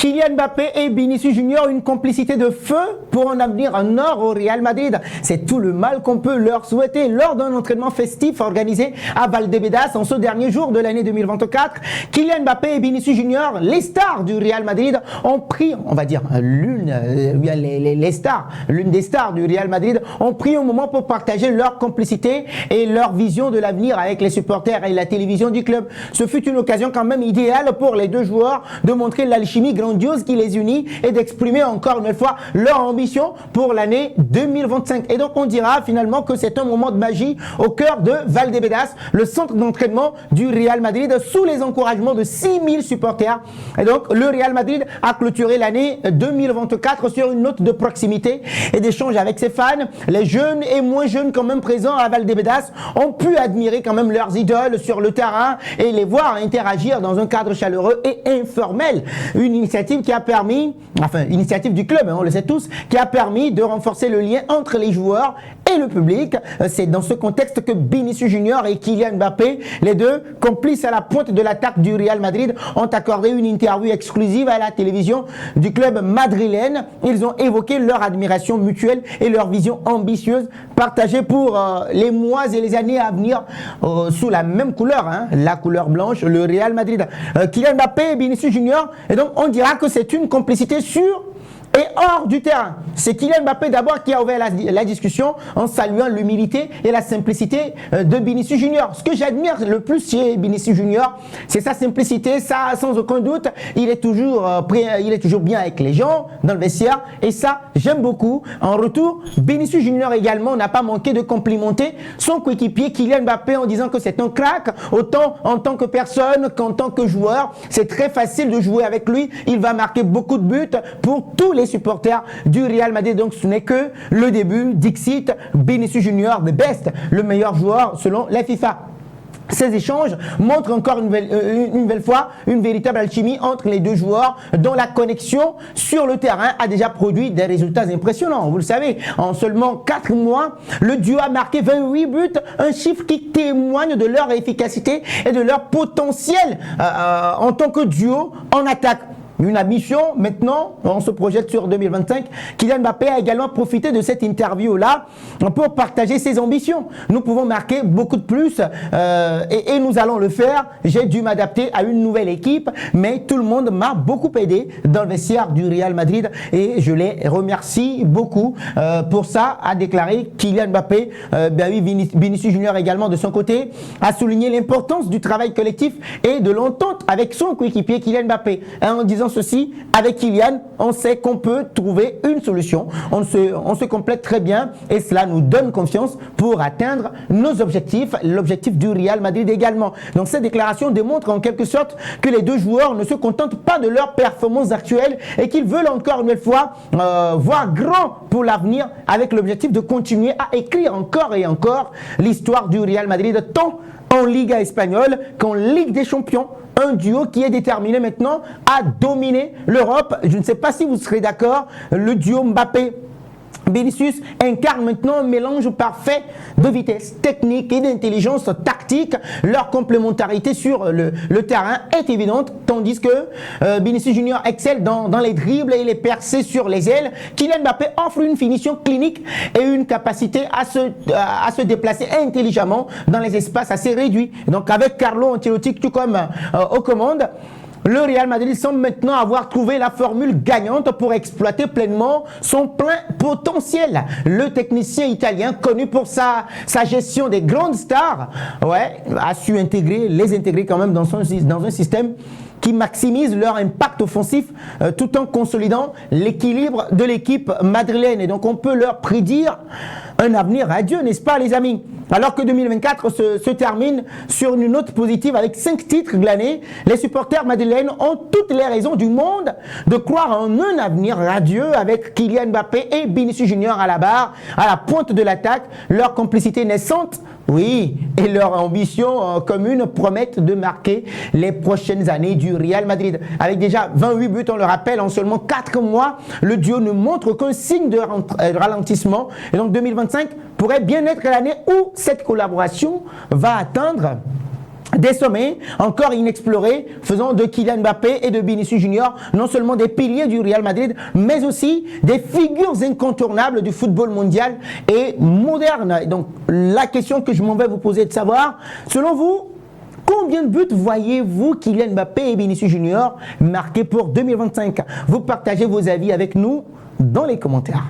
Kylian Mbappé et Vinicius Junior, une complicité de feu pour un avenir en or au Real Madrid. C'est tout le mal qu'on peut leur souhaiter. Lors d'un entraînement festif organisé à Valdebebas en ce dernier jour de l'année 2024, Kylian Mbappé et Vinicius Junior, les stars du Real Madrid, ont pris, on va dire, l'une des stars du Real Madrid, ont pris un moment pour partager leur complicité et leur vision de l'avenir avec les supporters et la télévision du club. Ce fut une occasion quand même idéale pour les deux joueurs de montrer l'alchimie grandiose qui les unit et d'exprimer encore une fois leur ambition pour l'année 2025. Et donc on dira finalement que c'est un moment de magie au cœur de Valdebebas, le centre d'entraînement du Real Madrid, sous les encouragements de 6000 supporters. Et donc le Real Madrid a clôturé l'année 2024 sur une note de proximité et d'échange avec ses fans. Les jeunes et moins jeunes quand même présents à Valdebebas ont pu admirer quand même leurs idoles sur le terrain et les voir interagir dans un cadre chaleureux et informel. Une initiative qui a permis, initiative du club, on le sait tous, qui a permis de renforcer le lien entre les joueurs et le public. C'est dans ce contexte que Vinicius Junior et Kylian Mbappé, les deux complices à la pointe de l'attaque du Real Madrid, ont accordé une interview exclusive à la télévision du club madrilène. Ils ont évoqué leur admiration mutuelle et leur vision ambitieuse partagée pour les mois et les années à venir sous la même couleur, la couleur blanche, le Real Madrid. Kylian Mbappé et Vinicius Junior, et donc on dira que c'est une complicité sur et hors du terrain. C'est Kylian Mbappé d'abord qui a ouvert la discussion en saluant l'humilité et la simplicité de Vinicius Junior. Ce que j'admire le plus chez Vinicius Junior, c'est sa simplicité. Ça, sans aucun doute, il est toujours bien avec les gens dans le vestiaire, et ça, j'aime beaucoup. En retour, Vinicius Junior également n'a pas manqué de complimenter son coéquipier Kylian Mbappé en disant que c'est un crack, autant en tant que personne qu'en tant que joueur. C'est très facile de jouer avec lui. Il va marquer beaucoup de buts pour tous les supporters du Real Madrid. Donc ce n'est que le début. Dixit, Vinicius Junior, the best, le meilleur joueur selon la FIFA. Ces échanges montrent encore une nouvelle fois une véritable alchimie entre les deux joueurs, dont la connexion sur le terrain a déjà produit des résultats impressionnants. Vous le savez, en seulement 4 mois, le duo a marqué 28 buts, un chiffre qui témoigne de leur efficacité et de leur potentiel en tant que duo en attaque. Une ambition, maintenant, on se projette sur 2025. Kylian Mbappé a également profité de cette interview-là pour partager ses ambitions. Nous pouvons marquer beaucoup de plus et nous allons le faire. J'ai dû m'adapter à une nouvelle équipe, mais tout le monde m'a beaucoup aidé dans le vestiaire du Real Madrid et je les remercie beaucoup pour ça, a déclaré Kylian Mbappé. Vinicius Junior également de son côté a souligné l'importance du travail collectif et de l'entente avec son coéquipier Kylian Mbappé, en disant ceci: avec Kylian, on sait qu'on peut trouver une solution. On se complète très bien et cela nous donne confiance pour atteindre nos objectifs, l'objectif du Real Madrid également. Donc cette déclaration démontre en quelque sorte que les deux joueurs ne se contentent pas de leur performance actuelle et qu'ils veulent encore une fois voir grand pour l'avenir, avec l'objectif de continuer à écrire encore et encore l'histoire du Real Madrid, tant en Liga espagnole qu'en Ligue des Champions. Un duo qui est déterminé maintenant à dominer l'Europe. Je ne sais pas si vous serez d'accord. Le duo Mbappé Vinicius incarne maintenant un mélange parfait de vitesse technique et d'intelligence tactique. Leur complémentarité sur le terrain est évidente, tandis que Vinicius Junior excelle dans les dribbles et les percées sur les ailes. Kylian Mbappé offre une finition clinique et une capacité à se déplacer intelligemment dans les espaces assez réduits. Donc avec Carlo Ancelotti tout comme aux commandes, le Real Madrid semble maintenant avoir trouvé la formule gagnante pour exploiter pleinement son plein potentiel. Le technicien italien, connu pour sa gestion des grandes stars, a su les intégrer quand même dans un système qui maximise leur impact offensif tout en consolidant l'équilibre de l'équipe madrilène. Et donc on peut leur prédire un avenir radieux, n'est-ce pas les amis? Alors que 2024 se termine sur une note positive avec 5 titres glanés, les supporters madrilènes ont toutes les raisons du monde de croire en un avenir radieux avec Kylian Mbappé et Vinicius Junior à la barre, à la pointe de l'attaque. Leur complicité naissante, oui, et leur ambition commune promettent de marquer les prochaines années du Real Madrid. Avec déjà 28 buts, on le rappelle, en seulement 4 mois, le duo ne montre qu'un signe de ralentissement. Et donc 2025 pourrait bien être l'année où cette collaboration va atteindre des sommets encore inexplorés, faisant de Kylian Mbappé et de Vinicius Junior non seulement des piliers du Real Madrid, mais aussi des figures incontournables du football mondial et moderne. Donc la question que je m'en vais vous poser est de savoir, selon vous, combien de buts voyez-vous Kylian Mbappé et Vinicius Junior marquer pour 2025? Vous partagez vos avis avec nous dans les commentaires.